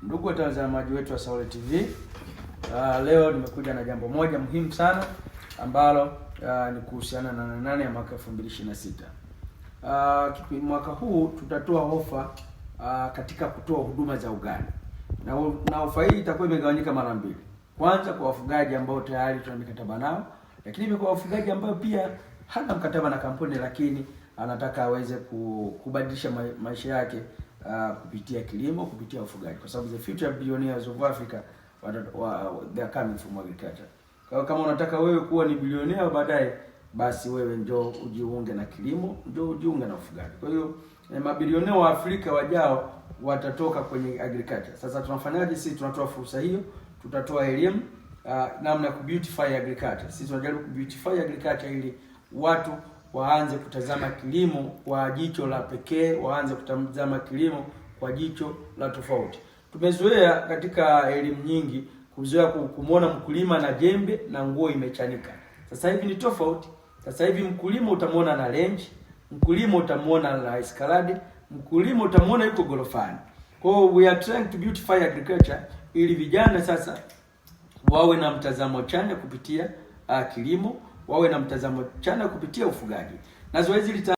Ndugu watazamaji wetu wa Saule TV, leo nimekuja na jambo moja muhimu sana ambalo ni kuhusiana na nane ya mwaka 2026. Mwaka huu tutatoa ofa katika kutoa huduma za ugani. Na ofa hii itakuwa imegawanyika mara mbili. Kwanza kwa wafugaji ambao tayari tuna mikataba nao, lakini kwa wafugaji ambao pia hana mkataba na kampuni lakini anataka aweze kubadilisha maisha yake kupitia kilimo, kupitia ufugaji, kwa sababu the future billionaires of Africa they are coming from agriculture. Kwa kama unataka wewe kuwa ni bilionea baadaye, basi wewe njoo ujiunge na kilimo, njoo ujiunge na ufugaji. Kwa hiyo mabilionea wa Afrika wajao watatoka kwenye agriculture. Sasa tunafanyaje? Sisi tunatoa fursa hiyo, tutatoa elimu namna ya kubeautify agriculture. Sisi tunajaribu kubeautify agriculture ili watu waanze kutazama kilimo kwa jicho la pekee, waanze kutazama kilimo kwa jicho la tofauti. Tumezoea katika elimu nyingi kuzoea kumuona mkulima na jembe na nguo imechanika. Sasa hivi ni tofauti. Sasa hivi mkulima utamuona na range, mkulima utamuona na escalade, mkulima utamuona yuko gorofani. Kwa hiyo we are trying to beautify agriculture ili vijana sasa wawe na mtazamo chanya kupitia kilimo, wawe na mtazamo chanya kupitia ufugaji. Na zoezi